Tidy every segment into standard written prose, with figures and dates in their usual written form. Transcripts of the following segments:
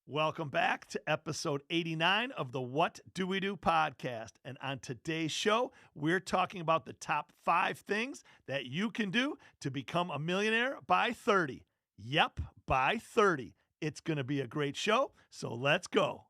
Welcome back to episode 89 of the What Do We Do podcast. And on today's show, we're talking about the top 5 things that you can do to become a millionaire by 30. Yep, by 30. It's going to be a great show, so let's go.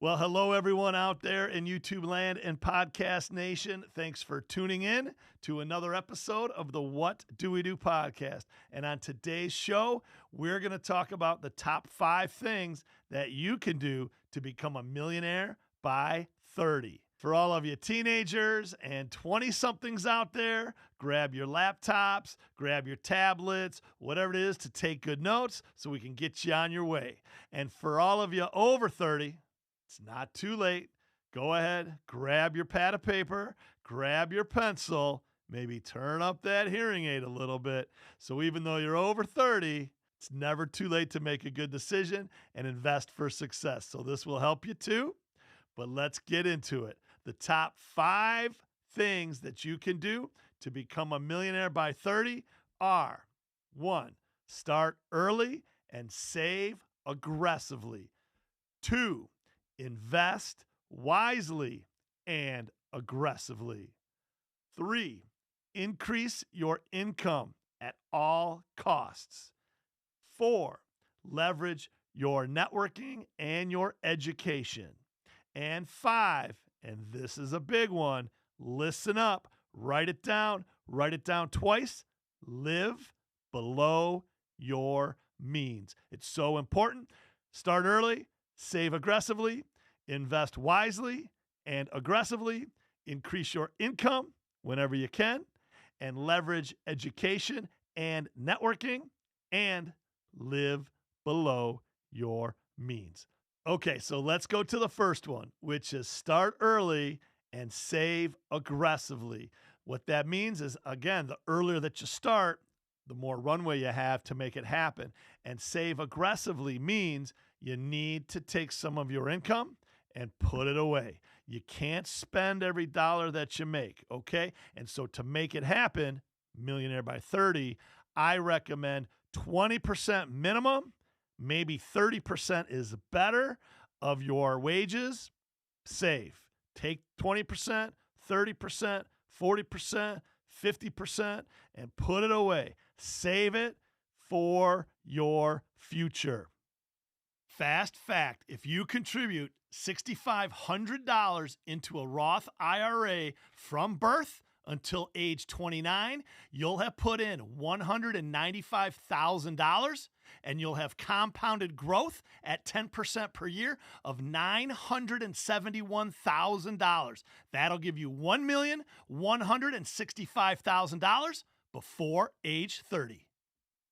Well, hello, everyone out there in YouTube land and podcast nation. Thanks for tuning in to another episode of the What Do We Do podcast. And on today's show, we're going to talk about the top 5 things that you can do to become a millionaire by 30. For all of you teenagers and 20-somethings out there, grab your laptops, grab your tablets, whatever it is to take good notes so we can get you on your way. And for all of you over 30, it's not too late. Go ahead, grab your pad of paper, grab your pencil, maybe turn up that hearing aid a little bit. So even though you're over 30, it's never too late to make a good decision and invest for success. So this will help you too, but let's get into it. The top 5 things that you can do to become a millionaire by 30 are: 1, start early and save aggressively. 2, invest wisely and aggressively. 3, increase your income at all costs. 4, leverage your networking and your education. And 5, and this is a big one, listen up, write it down twice, live below your means. It's so important. Start early, save aggressively, invest wisely and aggressively, increase your income whenever you can, and leverage education and networking, and live below your means. Okay, so let's go to the first one, which is start early and save aggressively. What that means is, again, the earlier that you start, the more runway you have to make it happen. And save aggressively means you need to take some of your income and put it away. You can't spend every dollar that you make, okay? And so to make it happen, millionaire by 30, I recommend 20% minimum, maybe 30% is better of your wages. Save. Take 20%, 30%, 40%, 50% and put it away. Save it for your future. Fast fact, if you contribute $6,500 into a Roth IRA from birth until age 29, you'll have put in $195,000 and you'll have compounded growth at 10% per year of $971,000. That'll give you $1,165,000 before age 30.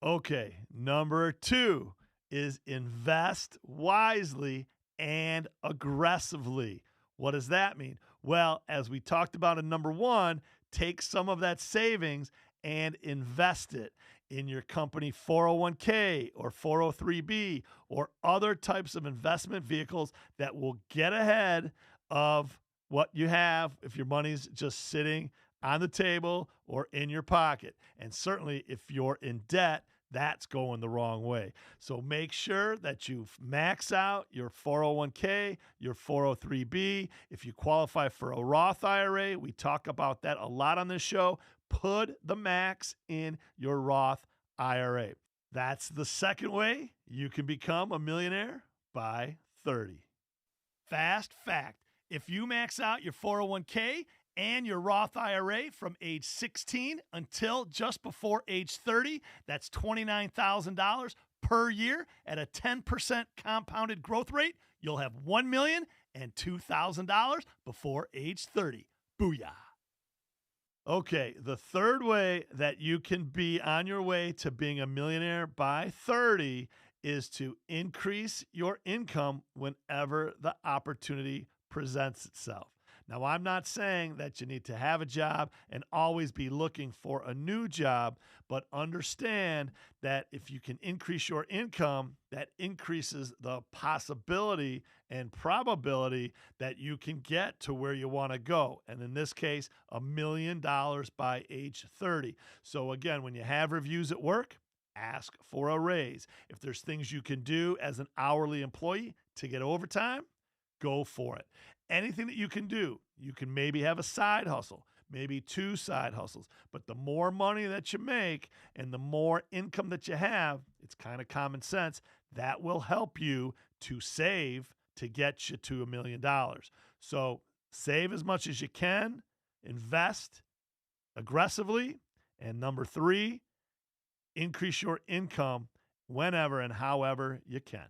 Okay, number 2 is invest wisely and aggressively. What does that mean? Well, as we talked about in number 1, take some of that savings and invest it in your company 401k or 403b or other types of investment vehicles that will get ahead of what you have if your money's just sitting on the table or in your pocket. And certainly if you're in debt, that's going the wrong way. So make sure that you max out your 401k, your 403b. If you qualify for a Roth IRA, we talk about that a lot on this show. Put the max in your Roth IRA. That's the second way you can become a millionaire by 30. Fast fact, if you max out your 401k and your Roth IRA from age 16 until just before age 30, that's $29,000 per year at a 10% compounded growth rate. You'll have $1,002,000 before age 30. Booyah. Okay, the third way that you can be on your way to being a millionaire by 30 is to increase your income whenever the opportunity presents itself. Now, I'm not saying that you need to have a job and always be looking for a new job, but understand that if you can increase your income, that increases the possibility and probability that you can get to where you want to go. And in this case, $1 million by age 30. So again, when you have reviews at work, ask for a raise. If there's things you can do as an hourly employee to get overtime, go for it. Anything that you can do, you can maybe have a side hustle, maybe 2 side hustles. But the more money that you make and the more income that you have, it's kind of common sense, that will help you to save to get you to $1 million. So save as much as you can, invest aggressively, and number 3, increase your income whenever and however you can.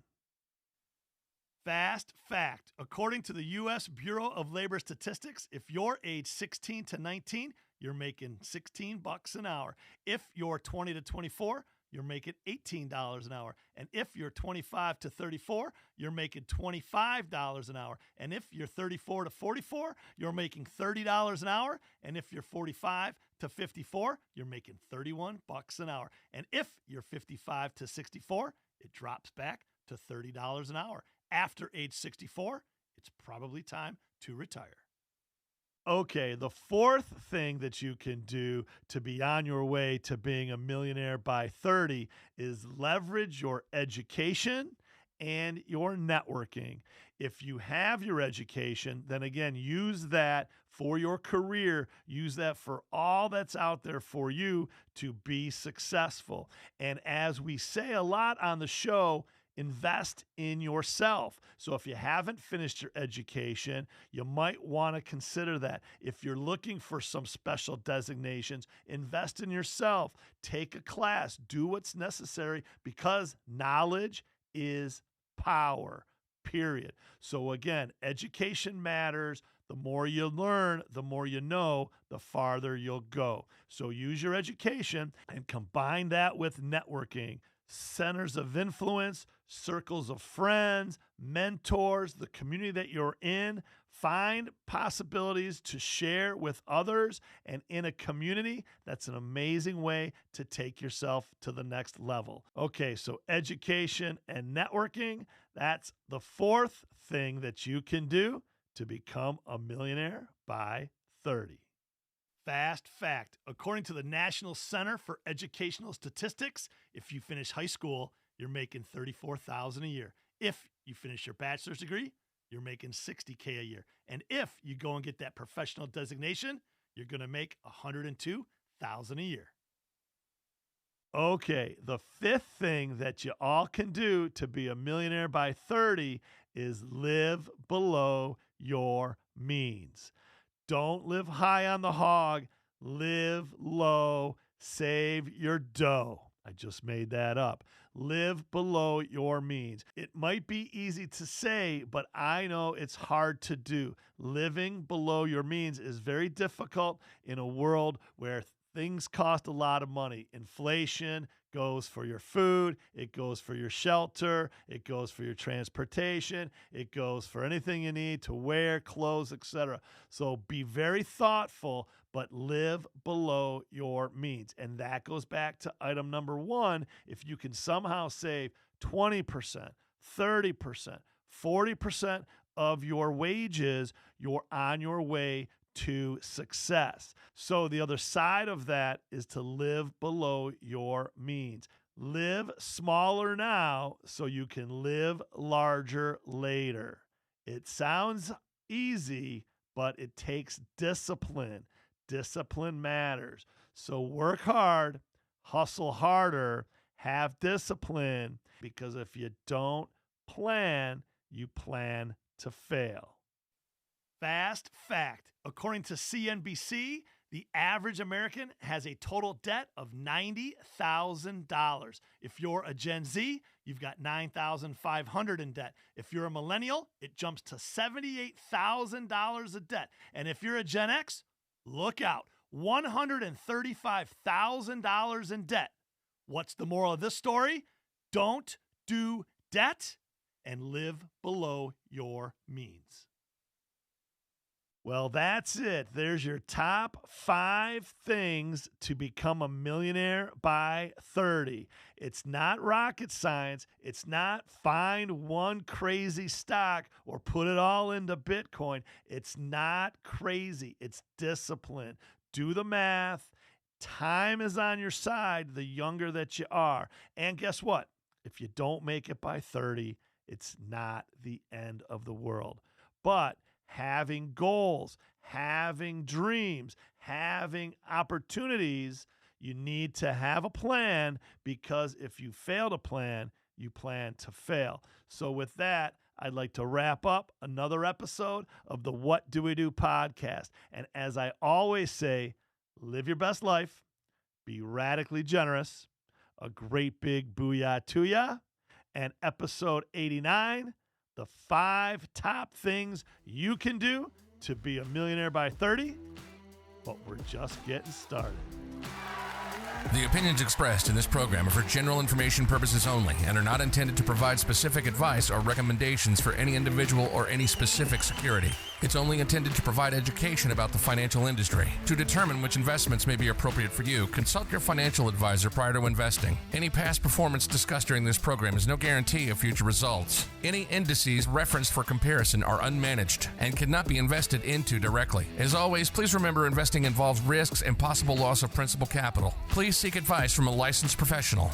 Fast fact. According to the U.S. Bureau of Labor Statistics, if you're age 16 to 19, you're making $16 an hour. If you're 20 to 24, you're making $18 an hour. And if you're 25 to 34, you're making $25 an hour. And if you're 34 to 44, you're making $30 an hour. And if you're 45 to 54, you're making $31 an hour. And if you're 55 to 64, it drops back to $30 an hour. After age 64, it's probably time to retire. Okay, the 4th thing that you can do to be on your way to being a millionaire by 30 is leverage your education and your networking. If you have your education, then again, use that for your career. Use that for all that's out there for you to be successful. And as we say a lot on the show, invest in yourself. So if you haven't finished your education, you might want to consider that. If you're looking for some special designations, invest in yourself. Take a class. Do what's necessary because knowledge is power, period. So again, education matters. The more you learn, the more you know, the farther you'll go. So use your education and combine that with networking. Centers of influence, circles of friends, mentors, the community that you're in. Find possibilities to share with others, and in a community, that's an amazing way to take yourself to the next level. Okay, so education and networking, that's the 4th thing that you can do to become a millionaire by 30. Fast fact. According to the National Center for Educational Statistics, if you finish high school, you're making $34,000 a year. If you finish your bachelor's degree, you're making $60K a year. And if you go and get that professional designation, you're going to make $102,000 a year. Okay, the 5th thing that you all can do to be a millionaire by 30 is live below your means. Don't live high on the hog. Live low. Save your dough. I just made that up. Live below your means. It might be easy to say, but I know it's hard to do. Living below your means is very difficult in a world where things cost a lot of money. Inflation goes for your food, it goes for your shelter, it goes for your transportation, it goes for anything you need to wear, clothes, etc. So be very thoughtful, but live below your means. And that goes back to item number 1. If you can somehow save 20%, 30%, 40% of your wages, you're on your way to success. So the other side of that is to live below your means. Live smaller now so you can live larger later. It sounds easy, but it takes discipline. Discipline matters. So work hard, hustle harder, have discipline, because if you don't plan, you plan to fail. Fast fact. According to CNBC, the average American has a total debt of $90,000. If you're a Gen Z, you've got $9,500 in debt. If you're a millennial, it jumps to $78,000 of debt. And if you're a Gen X, look out, $135,000 in debt. What's the moral of this story? Don't do debt and live below your means. Well, that's it. There's your top 5 things to become a millionaire by 30. It's not rocket science. It's not find one crazy stock or put it all into Bitcoin. It's not crazy. It's discipline. Do the math. Time is on your side the younger that you are. And guess what? If you don't make it by 30, it's not the end of the world. But having goals, having dreams, having opportunities, you need to have a plan, because if you fail to plan, you plan to fail. So with that, I'd like to wrap up another episode of the What Do We Do podcast. And as I always say, live your best life, be radically generous, a great big booyah to ya, and episode 89, the 5 top things you can do to be a millionaire by 30, but we're just getting started. The opinions expressed in this program are for general information purposes only and are not intended to provide specific advice or recommendations for any individual or any specific security. It's only intended to provide education about the financial industry. To determine which investments may be appropriate for you, consult your financial advisor prior to investing. Any past performance discussed during this program is no guarantee of future results. Any indices referenced for comparison are unmanaged and cannot be invested into directly. As always, please remember investing involves risks and possible loss of principal capital. Please seek advice from a licensed professional.